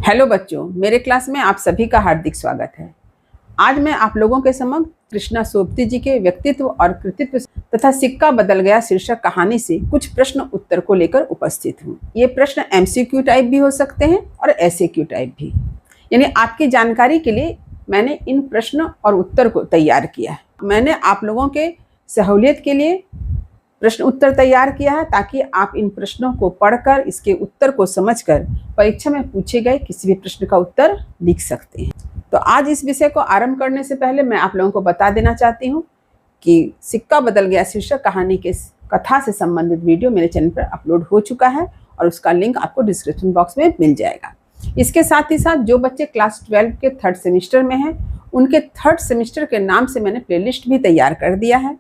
Hello बच्चों, मेरे class में आप सभी का हार्दिक स्वागत है। आज मैं आप लोगों के समक्ष कृष्णा सोबती जी के व्यक्तित्व और कृतित्व तथा सिक्का बदल गया शीर्षक कहानी से कुछ प्रश्न उत्तर को लेकर उपस्थित हूँ। ये प्रश्न एमसीक्यू टाइप भी हो सकते हैं और एसएक्यू टाइप भी, यानी आपकी जानकारी के लिए मैंने इन प्रश्न और उत्तर को तैयार किया है। मैंने आप लोगों के सहूलियत के लिए प्रश्न उत्तर तैयार किया है ताकि आप इन प्रश्नों को पढ़कर इसके उत्तर को समझकर परीक्षा में पूछे गए किसी भी प्रश्न का उत्तर लिख सकते हैं। तो आज इस विषय को आरंभ करने से पहले मैं आप लोगों को बता देना चाहती हूँ कि सिक्का बदल गया शीर्षक कहानी के कथा से संबंधित वीडियो मेरे चैनल पर अपलोड हो चुका है और उसका लिंक आपको डिस्क्रिप्शन बॉक्स में मिल जाएगा। इसके साथ ही साथ जो बच्चे क्लास 12 के 3rd सेमिस्टर में हैं उनके 3rd सेमिस्टर के नाम से मैंने प्लेलिस्ट भी तैयार कर दिया है।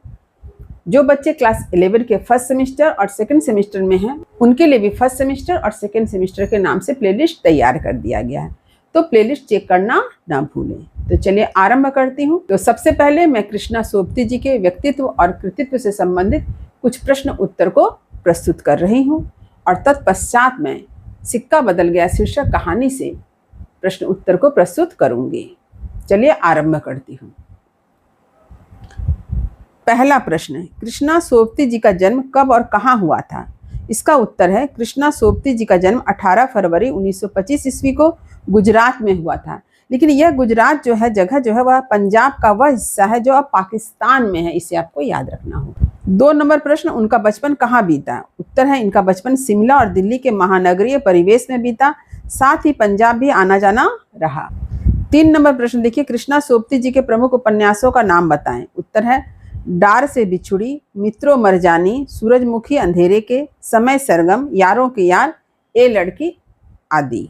जो बच्चे क्लास 11 के 1st सेमेस्टर और 2nd सेमेस्टर में हैं उनके लिए भी 1st सेमेस्टर और 2nd सेमेस्टर के नाम से प्लेलिस्ट तैयार कर दिया गया है, तो प्लेलिस्ट चेक करना ना भूलें। तो चलिए आरंभ करती हूँ। तो सबसे पहले मैं कृष्णा सोबती जी के व्यक्तित्व और कृतित्व से संबंधित कुछ प्रश्न उत्तर को प्रस्तुत कर रही हूँ और तत्पश्चात मैं सिक्का बदल गया शीर्षक कहानी से प्रश्न उत्तर को प्रस्तुत करूँगी। चलिए आरंभ करती हूँ। पहला प्रश्न है, कृष्णा सोबती जी का जन्म कब और कहाँ हुआ था? इसका उत्तर है कृष्णा सोबती जी का जन्म 18 फरवरी 1925 ईस्वी को गुजरात में हुआ था। लेकिन यह गुजरात जो है जगह जो है वह पंजाब का वह हिस्सा है जो अब पाकिस्तान में है, इसे आपको याद रखना होगा। 2 नंबर प्रश्न, उनका बचपन कहाँ बीता? उत्तर है इनका बचपन शिमला और दिल्ली के महानगरीय परिवेश में बीता, साथ ही पंजाब भी आना जाना रहा। 3 नंबर प्रश्न देखिए, कृष्णा सोबती जी के प्रमुख उपन्यासों का नाम बताएं। उत्तर है डार से बिछुड़ी, मित्रों मरजानी, सूरजमुखी अंधेरे के, समय सरगम, यारों के यार, ए लड़की आदि।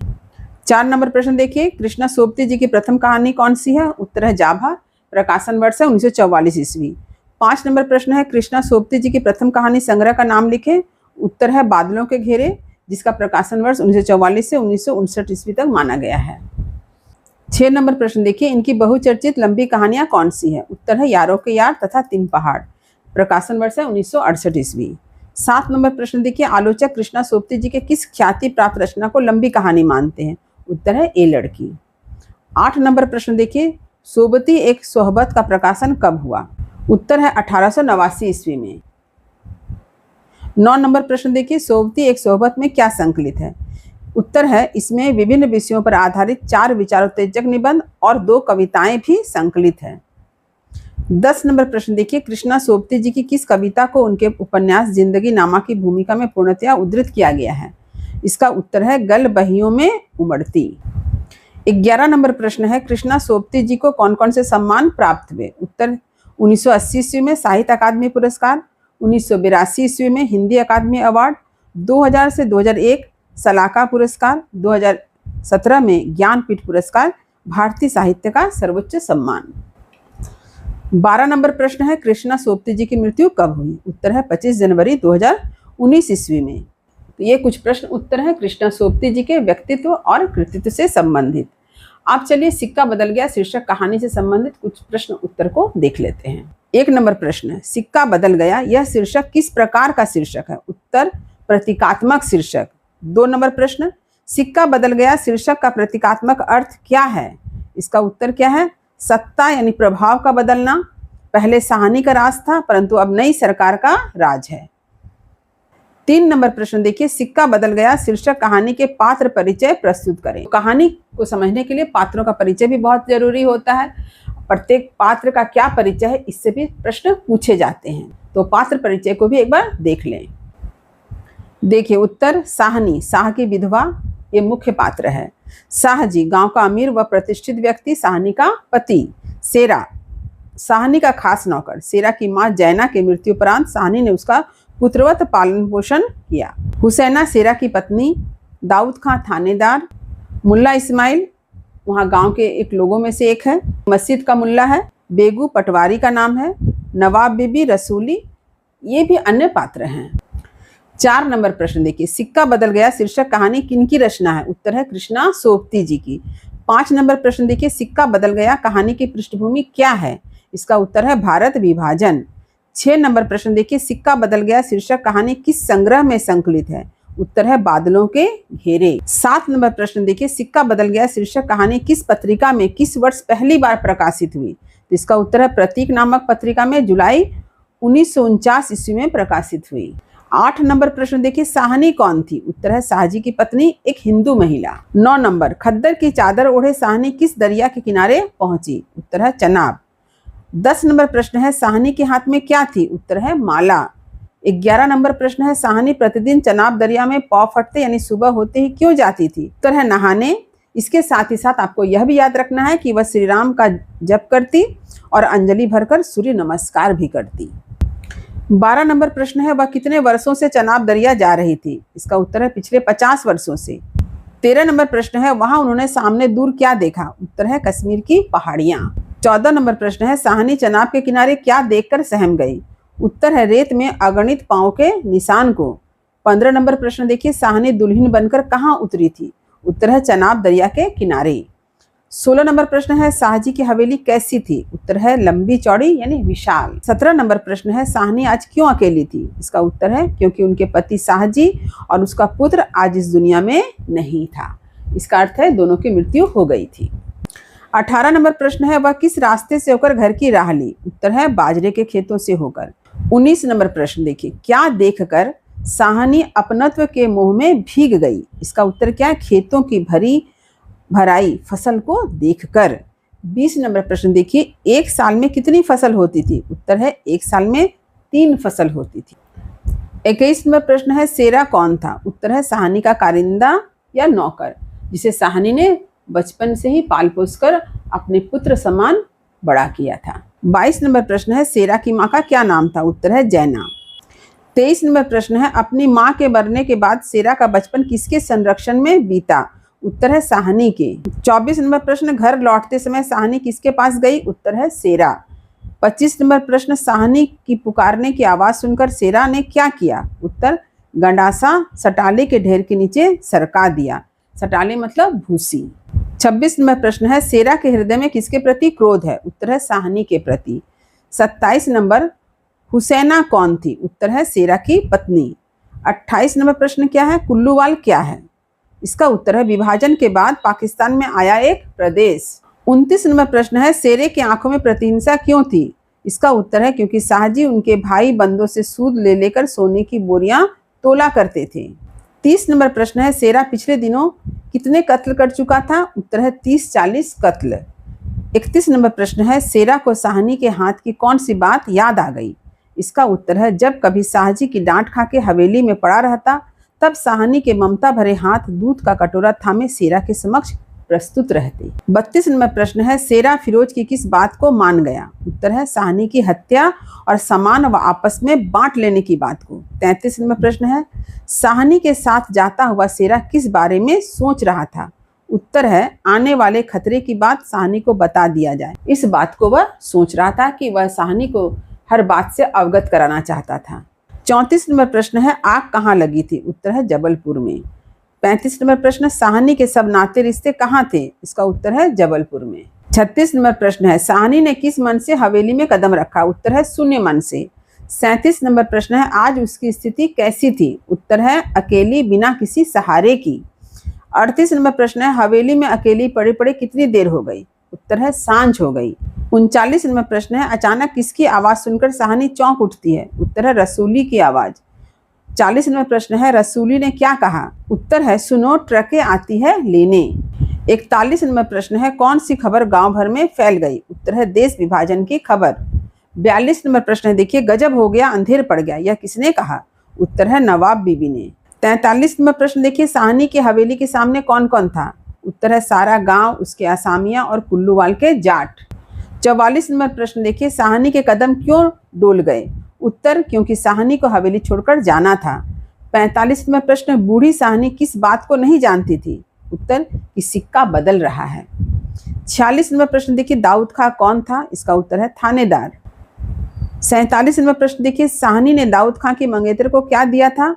4 नंबर प्रश्न देखिए, कृष्णा सोबती जी की प्रथम कहानी कौन सी है? उत्तर है जाभा, प्रकाशन वर्ष है 1944 ईस्वी। 5 नंबर प्रश्न है, कृष्णा सोबती जी की प्रथम कहानी संग्रह का नाम लिखें। उत्तर है बादलों के घेरे, जिसका प्रकाशन वर्ष 1944 से 1959 ईस्वी तक माना गया है। 6 नंबर प्रश्न देखिए, इनकी बहुचर्चित लंबी कहानियां कौन सी है? उत्तर है यारों के यार तथा 3 पहाड़, प्रकाशन वर्ष है 1968 ईस्वी। 7 नंबर प्रश्न देखिए, आलोचक कृष्णा सोबती जी के किस ख्याति प्राप्त रचना को लंबी कहानी मानते हैं? उत्तर है ए लड़की। 8 नंबर प्रश्न देखिए, सोबती एक सोहबत का प्रकाशन कब हुआ? उत्तर है 1889 ईस्वी में। 9 नंबर प्रश्न देखिए, सोबती एक सोहबत में क्या संकलित है? उत्तर है इसमें विभिन्न विषयों पर आधारित 4 विचारोत्तेजक निबंध और 2 कविताएं भी संकलित है। 10 नंबर प्रश्न देखिए, कृष्णा सोबती जी की किस कविता को उनके उपन्यास जिंदगी नामा की भूमिका में पूर्णतया उद्धृत किया गया है? इसका उत्तर है गल बहियों में उमड़ती। 11 नंबर प्रश्न है, कृष्णा सोबती जी को कौन कौन से सम्मान प्राप्त हुए? उत्तर 1980 ईस्वी में साहित्य अकादमी पुरस्कार, 1982 ईस्वी में हिंदी अकादमी अवार्ड, 2000 से 2001 सलाका पुरस्कार, 2017 में ज्ञानपीठ पुरस्कार, भारतीय साहित्य का सर्वोच्च सम्मान। 12 नंबर प्रश्न है, कृष्णा सोबती जी की मृत्यु कब हुई? उत्तर है 25 जनवरी 2019 ईस्वी में। तो ये कुछ प्रश्न उत्तर है कृष्णा सोबती जी के व्यक्तित्व और कृतित्व से संबंधित। आप चलिए सिक्का बदल गया शीर्षक कहानी से संबंधित कुछ प्रश्न उत्तर को देख लेते हैं। 1 नंबर प्रश्न, सिक्का बदल गया यह शीर्षक किस प्रकार का शीर्षक है? उत्तर प्रतीकात्मक शीर्षक। 2 नंबर प्रश्न, सिक्का बदल गया शीर्षक का प्रतीकात्मक अर्थ क्या है? इसका उत्तर क्या है? सत्ता यानी प्रभाव का बदलना। पहले साहनी का राज था परंतु अब नई सरकार का राज है। 3 नंबर प्रश्न देखिए, सिक्का बदल गया शीर्षक कहानी के पात्र परिचय प्रस्तुत करें। कहानी को समझने के लिए पात्रों का परिचय भी बहुत जरूरी होता है। प्रत्येक पात्र का क्या परिचय है इससे भी प्रश्न पूछे जाते हैं, तो पात्र परिचय को भी एक बार देख लें। देखिए उत्तर, साहनी शाह की विधवा, ये मुख्य पात्र है। शाह जी गांव का अमीर व प्रतिष्ठित व्यक्ति, साहनी का पति। शेरा साहनी का खास नौकर। शेरा की मां जैना की मृत्यु उपरांत साहनी ने उसका पुत्रवत पालन पोषण किया। हुसैना शेरा की पत्नी। दाऊद खां थानेदार। मुल्ला इस्माइल वहाँ गांव के एक लोगों में से एक है, मस्जिद का मुल्ला है। बेगू पटवारी का नाम है। नवाब बीबी रसूली, ये भी अन्य पात्र हैं। 4 नंबर प्रश्न देखिए, सिक्का बदल गया शीर्षक कहानी किनकी रचना है? उत्तर है कृष्णा सोबती जी की। 5 नंबर प्रश्न देखिए, सिक्का बदल गया कहानी की पृष्ठभूमि क्या है? इसका उत्तर है भारत विभाजन। 6 नंबर प्रश्न देखिए, सिक्का बदल गया शीर्षक कहानी किस संग्रह में संकलित है? उत्तर है बादलों के घेरे। 7 नंबर प्रश्न देखिए, सिक्का बदल गया शीर्षक कहानी किस पत्रिका में किस वर्ष पहली बार प्रकाशित हुई? तो इसका उत्तर है प्रतीक नामक पत्रिका में जुलाई 1949 ईस्वी में प्रकाशित हुई। 8 नंबर प्रश्न देखिए, साहनी कौन थी? उत्तर है शाहजी की पत्नी, एक हिंदू महिला। 9 नंबर, खद्दर की चादर ओढ़े साहनी किस दरिया के किनारे पहुंची? उत्तर है चनाब। 10 नंबर प्रश्न है, साहनी के हाथ में क्या थी? उत्तर है माला। 11 नंबर प्रश्न है, साहनी प्रतिदिन चनाब दरिया में पौ फटते यानी सुबह होते ही क्यों जाती थी? उत्तर है नहाने। इसके साथ ही साथ आपको यह भी याद रखना है कि वह श्री राम का जप करती और अंजलि भरकर सूर्य नमस्कार भी करती। 12 नंबर प्रश्न है, वह कितने वर्षों से चनाब दरिया जा रही थी? इसका उत्तर है पिछले 50 वर्षों से। 13 नंबर प्रश्न है, वहां उन्होंने सामने दूर क्या देखा? उत्तर है कश्मीर की पहाड़ियां। 14 नंबर प्रश्न है, साहनी चनाब के किनारे क्या देखकर सहम गई? उत्तर है रेत में अगणित पांव के निशान को। 15 नंबर प्रश्न देखिए, साहनी दुल्हन बनकर कहाँ उतरी थी? उत्तर है चनाब दरिया के किनारे। 16 नंबर प्रश्न है, शाहजी की हवेली कैसी थी? उत्तर है लंबी चौड़ी यानी विशाल। 17 नंबर प्रश्न है, साहनी आज क्यों अकेली थी? इसका उत्तर है क्योंकि उनके पति शाहजी और उसका पुत्र आज इस दुनिया में नहीं था। इसका अर्थ है दोनों की मृत्यु हो गई थी। 18 नंबर प्रश्न है, वह किस रास्ते से होकर घर की राह ली? उत्तर है बाजरे के खेतों से होकर। 19 नंबर प्रश्न देखिए, क्या देखकर साहनी अपनत्व के मोह में भीग गई? इसका उत्तर क्या है? खेतों की भराई फसल को देखकर। 20 नंबर प्रश्न देखिए, एक साल में कितनी फसल होती थी? उत्तर है एक साल में 3 फसल होती थी। 21 नंबर प्रश्न है, सेरा कौन था? उत्तर है साहनी का कारिंदा या नौकर, जिसे साहनी ने बचपन से ही पाल पोस कर अपने पुत्र समान बड़ा किया था। 22 नंबर प्रश्न है, सेरा की माँ का क्या नाम था? उत्तर है जैना। 23 नंबर प्रश्न है, अपनी माँ के मरने के बाद सेरा का बचपन किसके संरक्षण में बीता? उत्तर है साहनी के। 24 नंबर प्रश्न, घर लौटते समय साहनी किसके पास गई? उत्तर है सेरा। 25 नंबर प्रश्न, साहनी की पुकारने की आवाज़ सुनकर सेरा ने क्या किया? उत्तर गंडासा सटाले के ढेर के नीचे सरका दिया। सटाले मतलब भूसी। 26 नंबर प्रश्न है, सेरा के हृदय में किसके प्रति क्रोध है? उत्तर है साहनी के प्रति। 27 नंबर, हुसैना कौन थी? उत्तर है सेरा की पत्नी। 28 नंबर प्रश्न क्या है? कुल्लूवाल क्या है? इसका उत्तर है विभाजन के बाद पाकिस्तान में आया एक प्रदेश। 29 नंबर प्रश्न है, शेरे की आंखों में प्रतिहिंसा क्यों थी? इसका उत्तर है क्योंकि शाहजी उनके भाई बंदों से सूद ले लेकर सोने की बोरियां तोला करते थे। 30 नंबर प्रश्न है, शेरा पिछले दिनों कितने कत्ल कर चुका था? उत्तर है 30-40 कत्ल। 31 नंबर प्रश्न है, शेरा को साहनी के हाथ की कौन सी बात याद आ गई? इसका उत्तर है जब कभी शाहजी की डांट खा के हवेली में पड़ा रहता तब साहनी के ममता भरे हाथ दूध का कटोरा थामे शेरा के समक्ष प्रस्तुत रहते। 32 नंबर प्रश्न है, शेरा फिरोज की किस बात को मान गया? उत्तर है साहनी की हत्या और सामान व आपस में बांट लेने की बात को। 33 नंबर प्रश्न है, साहनी के साथ जाता हुआ शेरा किस बारे में सोच रहा था? उत्तर है आने वाले खतरे की बात साहनी को बता दिया जाए। इस बात को वह सोच रहा था कि वह साहनी को हर बात से अवगत कराना चाहता था। 34 नंबर प्रश्न है, आग कहाँ लगी थी? उत्तर है जबलपुर में। 35 नंबर प्रश्न, साहनी के सब नाते रिश्ते कहाँ थे? इसका उत्तर है जबलपुर में। 36 नंबर प्रश्न है, साहनी ने किस मन से हवेली में कदम रखा? उत्तर है शून्य मन से। 37 नंबर प्रश्न है, आज उसकी स्थिति कैसी थी? उत्तर है अकेली बिना किसी सहारे की। 38 नंबर प्रश्न है, हवेली में अकेली पड़े पड़े कितनी देर हो गई? उत्तर है सांझ हो गई। 39 नंबर प्रश्न है, अचानक किसकी आवाज़ सुनकर साहनी चौंक उठती है? उत्तर है रसूली की आवाज़। 40 नंबर प्रश्न है, रसूली ने क्या कहा? उत्तर है सुनो ट्रकें आती है लेने। 41 नंबर प्रश्न है, कौन सी खबर गांव भर में फैल गई? उत्तर है देश विभाजन की खबर। 42 नंबर प्रश्न है, देखिए गजब हो गया अंधेर पड़ गया, यह किसने कहा? उत्तर है नवाब बीबी ने। 43 नंबर प्रश्न देखिए, साहनी की हवेली के सामने कौन कौन था? उत्तर है सारा गांव, उसके असामियां और कुल्लूवाल के जाट। 44 नंबर प्रश्न देखिए, साहनी के कदम क्यों डोल गए? उत्तर क्योंकि साहनी को हवेली छोड़कर जाना था। 45 नंबर प्रश्न, बूढ़ी साहनी किस बात को नहीं जानती थी? उत्तर कि सिक्का बदल रहा है। 46 नंबर प्रश्न देखिए, दाऊद खां कौन था? इसका उत्तर है थानेदार। 47 नंबर प्रश्न देखिए, साहनी ने दाऊद खां की मंगेतर को क्या दिया था?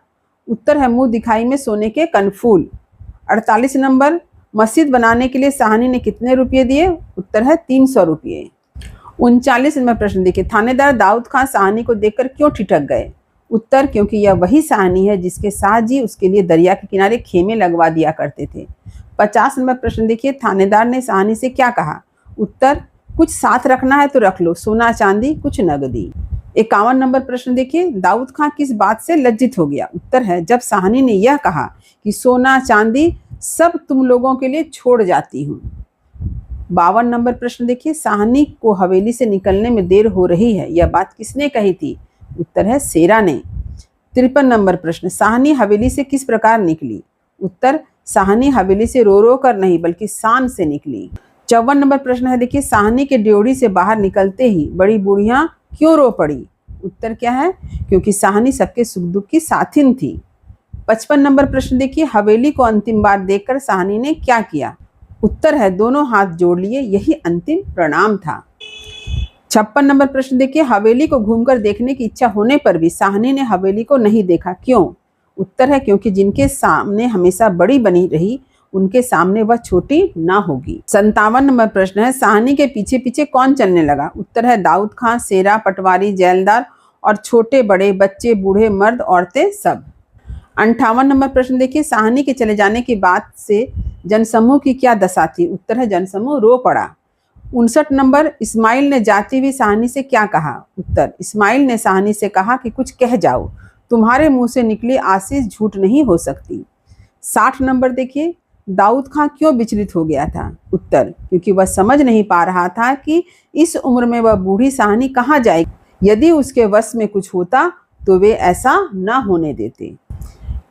उत्तर है मुंह दिखाई में सोने के कनफूल। 48 नंबर, मस्जिद बनाने के लिए साहनी ने कितने रुपये दिए? उत्तर है 300 रुपये। 39 नंबर प्रश्न देखिए, थानेदार दाऊद खां साहनी को देखकर क्यों ठिठक गए? उत्तर, क्योंकि यह वही साहनी है जिसके साथ जी उसके लिए दरिया के किनारे खेमे लगवा दिया करते थे। 50 नंबर प्रश्न देखिए, थानेदार ने साहनी से क्या कहा? उत्तर, कुछ साथ रखना है तो रख लो, सोना चांदी कुछ नगदी। 51 नंबर प्रश्न देखिए, दाऊद खां किस बात से लज्जित हो गया? उत्तर है, जब साहनी ने यह कहा कि सोना चांदी सब तुम लोगों के लिए छोड़ जाती हूँ। 52 नंबर प्रश्न देखिए, साहनी को हवेली से निकलने में देर हो रही है, यह बात किसने कही थी? उत्तर है, सेरा ने। 53 नंबर प्रश्न, साहनी हवेली से किस प्रकार निकली? उत्तर, साहनी हवेली से रो रो कर नहीं बल्कि शान से निकली। 54 नंबर प्रश्न है देखिए, साहनी के ड्योढ़ी से बाहर निकलते ही बड़ी बूढ़ियां क्यों रो पड़ी? उत्तर क्या है? क्योंकि साहनी सबके सुख दुख की साथिन थी। 55 नंबर प्रश्न देखिए, हवेली को अंतिम बार देखकर साहनी ने क्या किया? उत्तर है, दोनों हाथ जोड़ लिए, यही अंतिम प्रणाम था। 56 नंबर प्रश्न देखिए, हवेली को घूमकर देखने की इच्छा होने पर भी साहनी ने हवेली को नहीं देखा, क्यों? उत्तर है, क्योंकि जिनके सामने हमेशा बड़ी बनी रही उनके सामने वह छोटी ना होगी। 57 नंबर प्रश्न है, साहनी के पीछे पीछे कौन चलने लगा? उत्तर है, दाऊद खां, सेरा, पटवारी, जैलदार और छोटे बड़े बच्चे, बूढ़े, मर्द, औरतें सब। 58 नंबर प्रश्न देखिए, साहनी के चले जाने की बात से जनसमूह की क्या दशा थी? उत्तर है, जनसमूह रो पड़ा। 59 नंबर, इस्माइल ने जाती हुई साहनी से क्या कहा? उत्तर, इस्माइल ने साहनी से कहा कि कुछ कह जाओ, तुम्हारे मुंह से निकली आशीष झूठ नहीं हो सकती। 60 नंबर देखिए, दाऊद खां क्यों विचलित हो गया था? उत्तर, क्योंकि वह समझ नहीं पा रहा था कि इस उम्र में वह बूढ़ी साहनी कहाँ जाएगी। यदि उसके वश में कुछ होता तो वे ऐसा न होने देते।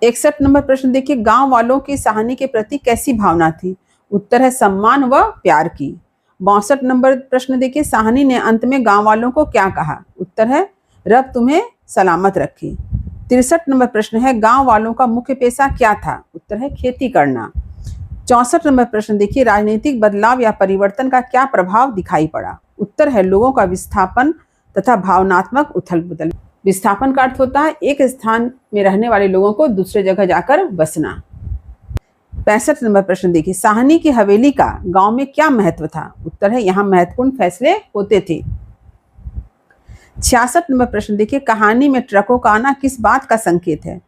61 नंबर प्रश्न देखिए, गांव वालों की साहनी के प्रति कैसी भावना थी? उत्तर है, सम्मान व प्यार की। 62 नंबर प्रश्न देखिए, साहनी ने अंत में गांव वालों को क्या कहा? उत्तर है, रब तुम्हें सलामत रखे। 63 नंबर प्रश्न है, गांव वालों का मुख्य पेशा क्या था? उत्तर है, खेती करना। 64 नंबर प्रश्न देखिए, राजनीतिक बदलाव या परिवर्तन का क्या प्रभाव दिखाई पड़ा? उत्तर है, लोगों का विस्थापन तथा भावनात्मक उथल पुथल। विस्थापन का अर्थ होता है एक स्थान में रहने वाले लोगों को दूसरे जगह जाकर बसना। 65 नंबर प्रश्न देखिए, साहनी की हवेली का गांव में क्या महत्व था? उत्तर है, यहाँ महत्वपूर्ण फैसले होते थे। 66 नंबर प्रश्न देखिए, कहानी में ट्रकों का आना किस बात का संकेत है?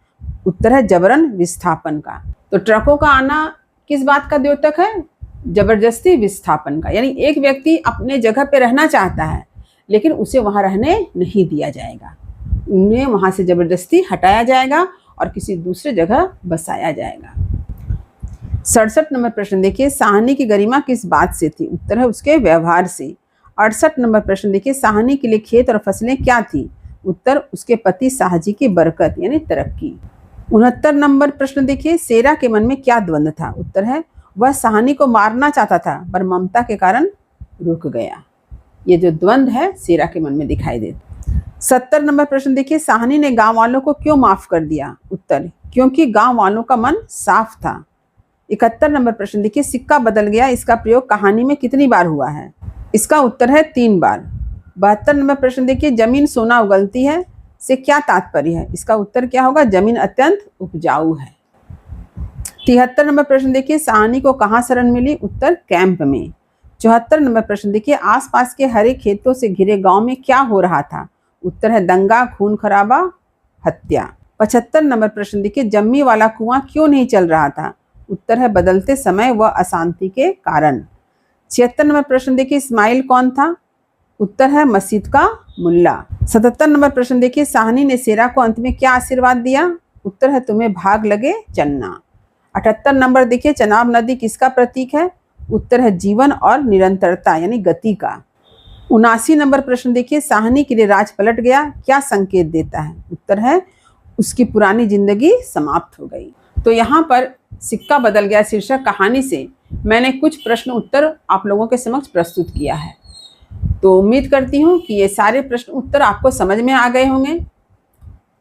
उत्तर है, जबरन विस्थापन का। तो ट्रकों का आना किस बात का द्योतक है? जबरदस्ती विस्थापन का। यानी एक व्यक्ति अपने जगह पे रहना चाहता है लेकिन उसे वहां रहने नहीं दिया जाएगा, उन्हें वहां से जबरदस्ती हटाया जाएगा और किसी दूसरे जगह बसाया जाएगा। 67 नंबर प्रश्न देखिए, साहनी की गरिमा किस बात से थी? उत्तर है, उसके व्यवहार से। 68 नंबर प्रश्न देखिए, साहनी के लिए खेत और फसलें क्या थी? उत्तर, उसके पति शाहजी की बरकत यानी तरक्की। 69 नंबर प्रश्न देखिए, सेरा के मन में क्या द्वंद्व था? उत्तर है, वह साहनी को मारना चाहता था पर ममता के कारण रुक गया। ये जो द्वंद्व है सेरा के मन में दिखाई देता। 70 नंबर प्रश्न देखिए, साहनी ने गांव वालों को क्यों माफ कर दिया? उत्तर, क्योंकि गांव वालों का मन साफ था। 71 नंबर प्रश्न देखिए, सिक्का बदल गया, इसका प्रयोग कहानी में कितनी बार हुआ है? इसका उत्तर है 3 बार। 72 नंबर प्रश्न देखिए, जमीन सोना उगलती है से क्या तात्पर्य है? इसका उत्तर क्या होगा? जमीन अत्यंत उपजाऊ है। 73 नंबर प्रश्न देखिए, साहनी को कहाँ शरण मिली? उत्तर, कैंप में। 74 नंबर प्रश्न देखिए, आसपास के हरे खेतों से घिरे गांव में क्या हो रहा था? उत्तर है, दंगा, खून खराबा, हत्या। 75 नंबर प्रश्न देखिए, जम्मी वाला कुआं क्यों नहीं चल रहा था? उत्तर है, बदलते समय व अशांति के कारण। 76 नंबर प्रश्न देखिए, इस्माइल कौन था? उत्तर है, मस्जिद का मुल्ला। 77 नंबर प्रश्न देखिए, साहनी ने सेरा को अंत में क्या आशीर्वाद दिया? उत्तर है, तुम्हें भाग लगे चन्ना। 78 नंबर देखिए, चनाब नदी किसका प्रतीक है? उत्तर है, जीवन और निरंतरता यानी गति का। 79 नंबर प्रश्न देखिए, साहनी के लिए राज पलट गया, क्या संकेत देता है? उत्तर है, उसकी पुरानी जिंदगी समाप्त हो गई। तो यहाँ पर सिक्का बदल गया शीर्षक कहानी से मैंने कुछ प्रश्न उत्तर आप लोगों के समक्ष प्रस्तुत किया है। तो उम्मीद करती हूँ कि ये सारे प्रश्न उत्तर आपको समझ में आ गए होंगे।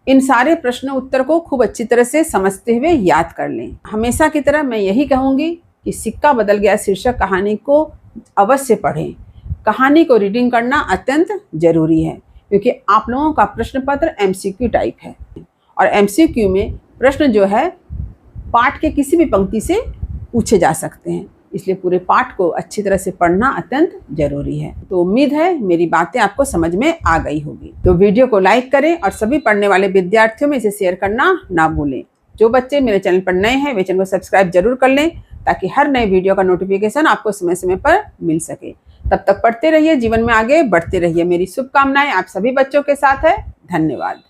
इन सारे प्रश्न उत्तर को खूब अच्छी तरह से समझते हुए याद कर लें। हमेशा की तरह मैं यही कहूँगी कि सिक्का बदल गया शीर्षक कहानी को अवश्य पढ़ें। कहानी को रीडिंग करना अत्यंत जरूरी है क्योंकि आप लोगों का प्रश्न पत्र MCQ टाइप है और MCQ में प्रश्न जो है पाठ के किसी भी पंक्ति से पूछे जा सकते हैं। इसलिए पूरे पाठ को अच्छी तरह से पढ़ना अत्यंत जरूरी है। तो उम्मीद है मेरी बातें आपको समझ में आ गई होगी। तो वीडियो को लाइक करें और सभी पढ़ने वाले विद्यार्थियों में इसे शेयर करना ना भूलें। जो बच्चे मेरे चैनल पर नए हैं वे चैनल को सब्सक्राइब जरूर कर लें, ताकि हर नए वीडियो का नोटिफिकेशन आपको समय समय पर मिल सके। तब तक पढ़ते रहिए, जीवन में आगे बढ़ते रहिए। मेरी शुभकामनाएं आप सभी बच्चों के साथ है। धन्यवाद।